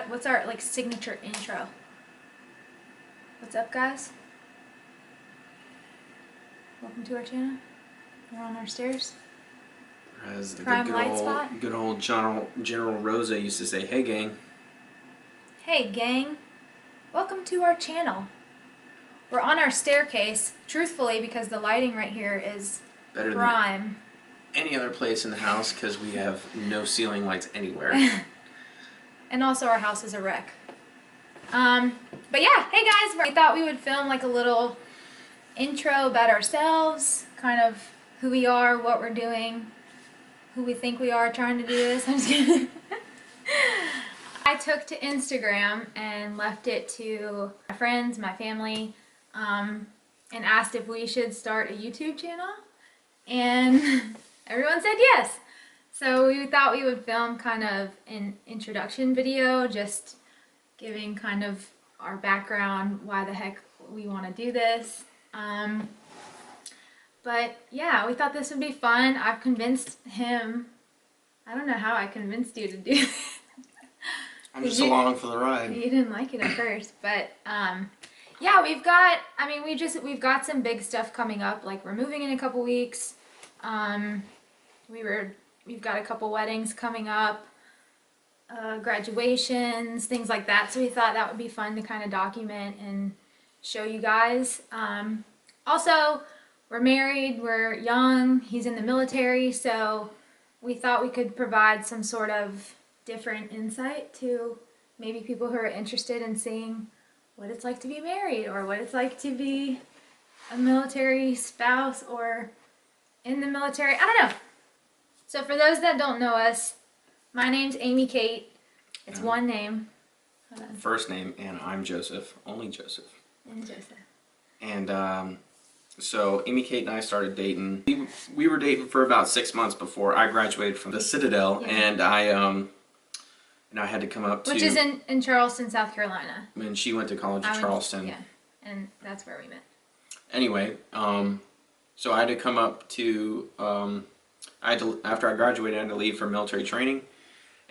what's our like signature intro? What's up, guys? Welcome to our channel. We're on our stairs. As the Prime light spot. good old General Rosa used to say, "Hey, gang." Hey, gang. Welcome to our channel. We're on our staircase, truthfully, because the lighting right here is Better prime. than any other place in the house because we have no ceiling lights anywhere. And also our house is a wreck. But yeah, hey guys, we thought we would film like a little intro about ourselves, kind of who we are, what we're doing, who we think we are trying to do this. I'm just kidding. I took to Instagram and left it to my friends, my family, and asked if we should start a YouTube channel, and everyone said yes. So we thought we would film kind of an introduction video, just giving kind of our background, why the heck we want to do this. But yeah, we thought this would be fun. I've convinced him. I don't know how I convinced you to do it. I'm just along for the ride. You didn't like it at first, but yeah, we've got got some big stuff coming up. Like we're moving in a couple weeks. We've got a couple weddings coming up, graduations, things like that. So we thought that would be fun to kind of document and show you guys. Also, we're married, we're young, he's in the military, so we thought we could provide some sort of different insight to maybe people who are interested in seeing what it's like to be married or what it's like to be a military spouse or in the military. I don't know. So for those that don't know us, my name's AmyKate. It's one name. First name, and I'm Joseph. Only Joseph. And Joseph. And so AmyKate and I started dating. We were dating for about 6 months before I graduated from the Citadel, Yeah. and I had to come up to... Which is in Charleston, South Carolina. When she went to college in Charleston. Yeah, and that's where we met. Anyway, so I had to come up to... after I graduated, I had to leave for military training,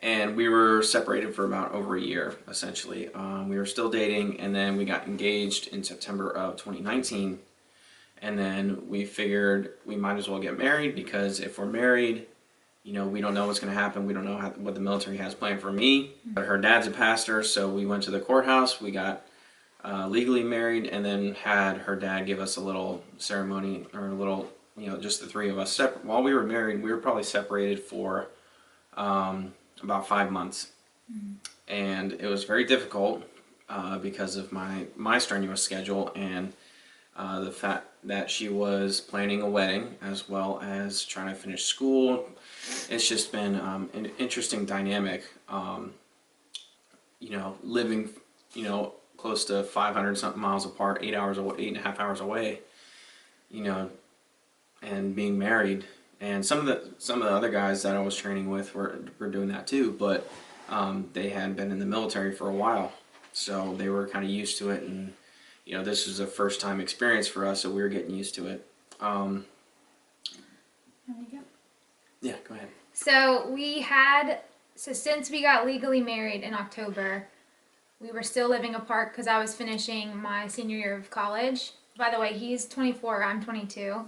and we were separated for about over a year, essentially. We were still dating, and then we got engaged in September of 2019, and then we figured we might as well get married, because if we're married, you know, we don't know what's going to happen. We don't know what the military has planned for me. But her dad's a pastor, so we went to the courthouse. We got legally married, and then had her dad give us a little ceremony, or a little... You know, just the three of us. While we were married, we were probably separated for about 5 months. Mm-hmm. And it was very difficult because of my strenuous schedule and the fact that she was planning a wedding as well as trying to finish school. It's just been an interesting dynamic, you know, living, you know, close to 500 something miles apart, 8.5 hours away, you know, and being married. And some of the other guys that I was training with were doing that too, but they had been in the military for a while, so they were kind of used to it, and you know, this was a first time experience for us, so we were getting used to it. There you go. Yeah, go ahead. So since we got legally married in October, we were still living apart because I was finishing my senior year of college. By the way, he's 24, I'm 22.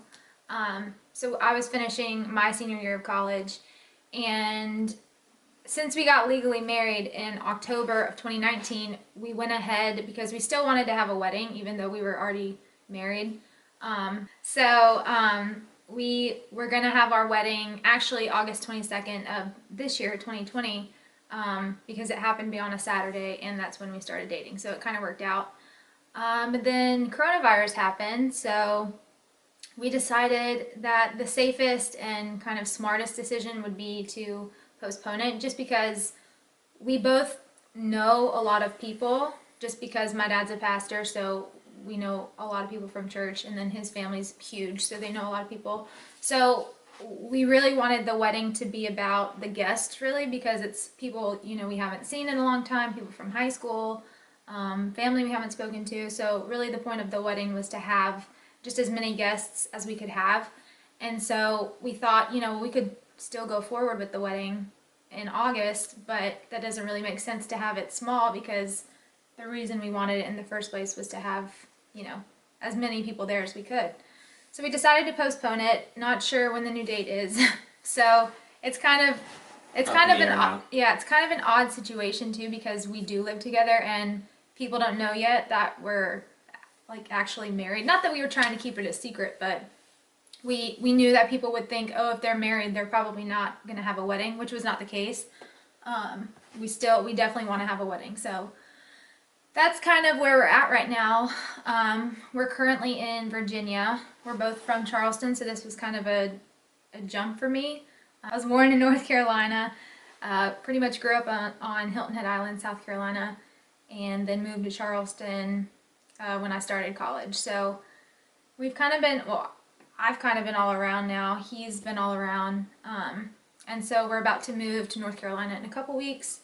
So I was finishing my senior year of college, and since we got legally married in October of 2019, we went ahead because we still wanted to have a wedding even though we were already married. We were going to have our wedding actually August 22nd of this year, 2020, because it happened to be on a Saturday, and that's when we started dating, so it kind of worked out. But then coronavirus happened, so we decided that the safest and kind of smartest decision would be to postpone it, just because we both know a lot of people, just because my dad's a pastor, so we know a lot of people from church, and then his family's huge, so they know a lot of people. So we really wanted the wedding to be about the guests, really, because it's people, you know, we haven't seen in a long time, people from high school, family we haven't spoken to. So really the point of the wedding was to have just as many guests as we could have. And so we thought, you know, we could still go forward with the wedding in August, but that doesn't really make sense to have it small because the reason we wanted it in the first place was to have, you know, as many people there as we could. So we decided to postpone it. Not sure when the new date is. So it's kind of an it's kind of an odd situation too, because we do live together and people don't know yet that we're like actually married. Not that we were trying to keep it a secret, but we knew that people would think, oh, if they're married, they're probably not going to have a wedding, which was not the case. We definitely want to have a wedding. So that's kind of where we're at right now. We're currently in Virginia. We're both from Charleston, so this was kind of a jump for me. I was born in North Carolina, pretty much grew up on Hilton Head Island, South Carolina, and then moved to Charleston when I started college. So we've kind of been, well, I've kind of been all around now. He's been all around. And so we're about to move to North Carolina in a couple weeks.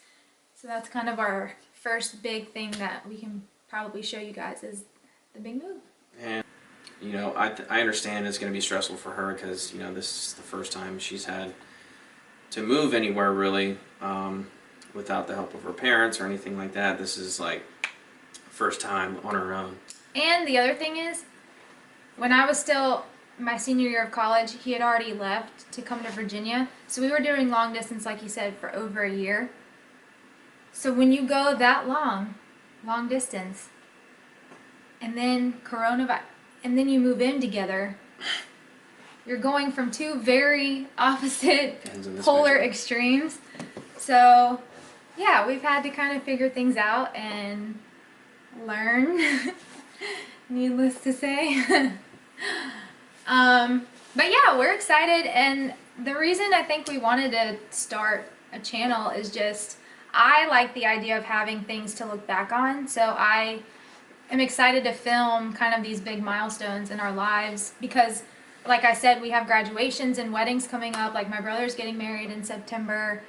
So that's kind of our first big thing that we can probably show you guys is the big move. And you know, I understand it's going to be stressful for her because, you know, this is the first time she's had to move anywhere really without the help of her parents or anything like that. This is like first time on her own. And the other thing is, when I was still my senior year of college, he had already left to come to Virginia. So we were doing long distance, like you said, for over a year. So when you go that long distance, and then coronavirus, and then you move in together, you're going from two very opposite polar extremes. So yeah, we've had to kind of figure things out and learn, needless to say. But yeah, we're excited, and the reason I think we wanted to start a channel is just, I like the idea of having things to look back on. So I am excited to film kind of these big milestones in our lives because, like I said, we have graduations and weddings coming up. Like my brother's getting married in September.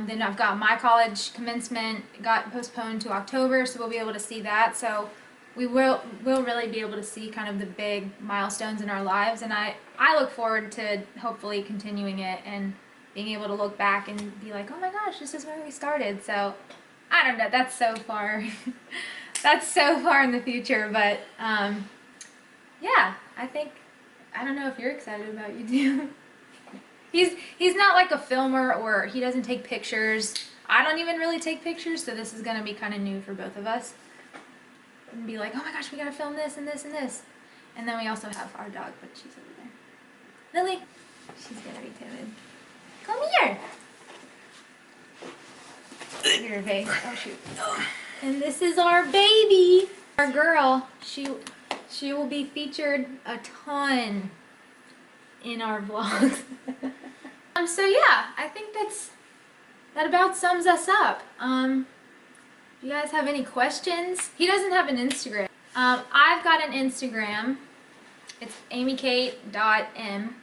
Then I've got my college commencement got postponed to October, so we'll be able to see that. So we will really be able to see kind of the big milestones in our lives, and I look forward to hopefully continuing it and being able to look back and be like, oh my gosh, this is where we started. So I don't know, that's so far that's so far in the future, but yeah, I don't know if you're excited about you do. He's not like a filmer, or he doesn't take pictures. I don't even really take pictures, so this is gonna be kind of new for both of us. And be like, oh my gosh, we gotta film this and this and this. And then we also have our dog, but she's over there. Lily, she's gonna be timid. Come here. Your face. Oh shoot. And this is our baby, our girl. She will be featured a ton in our vlogs. So yeah, I think that about sums us up. If you guys have any questions, he doesn't have an Instagram. I've got an Instagram. It's AmyKate.m.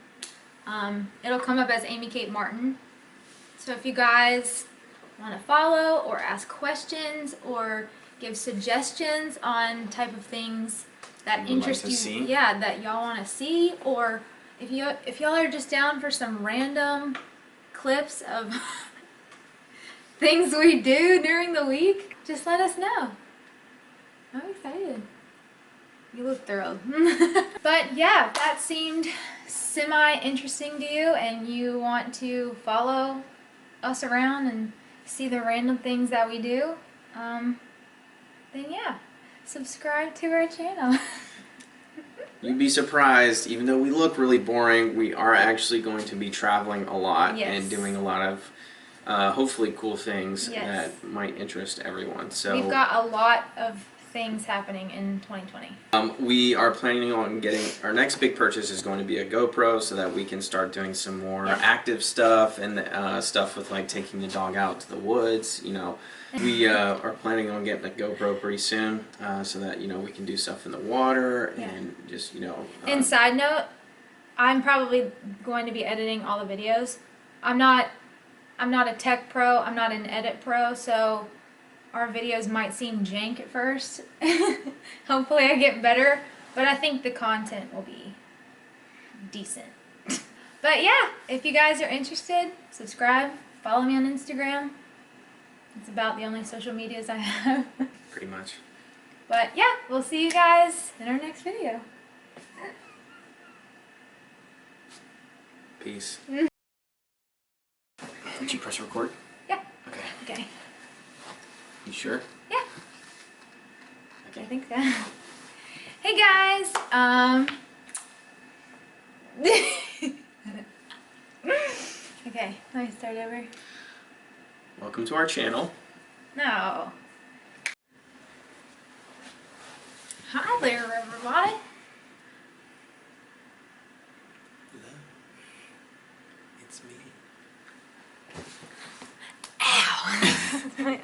It'll come up as AmyKate Martin. So if you guys want to follow or ask questions or give suggestions on type of things that interest you, yeah, that y'all want to see, or if y'all are just down for some random clips of things we do during the week, just let us know. I'm excited. You look thrilled. But yeah, that seemed semi-interesting to you and you want to follow us around and see the random things that we do, then yeah, subscribe to our channel. You'd be surprised, even though we look really boring, we are actually going to be traveling a lot and doing a lot of hopefully cool things that might interest everyone. So we've got a lot of things happening in 2020. We are planning on getting, our next big purchase is going to be a GoPro so that we can start doing some more active stuff and stuff with like taking the dog out to the woods, you know. We are planning on getting a GoPro pretty soon so that, you know, we can do stuff in the water and just, you know. And side note, I'm probably going to be editing all the videos. I'm not a tech pro, I'm not an edit pro, so our videos might seem jank at first. Hopefully I get better, but I think the content will be decent. But yeah, if you guys are interested, subscribe, Follow me on Instagram. It's about the only social medias I have. Pretty much. But yeah, we'll see you guys in our next video. Peace. Did you press record? Yeah. Okay. Okay. You sure? Yeah. Okay. I think so. Hey guys. Okay, let me start over. Welcome to our channel. No. Hi there, everybody. Hello. It's me. Ow.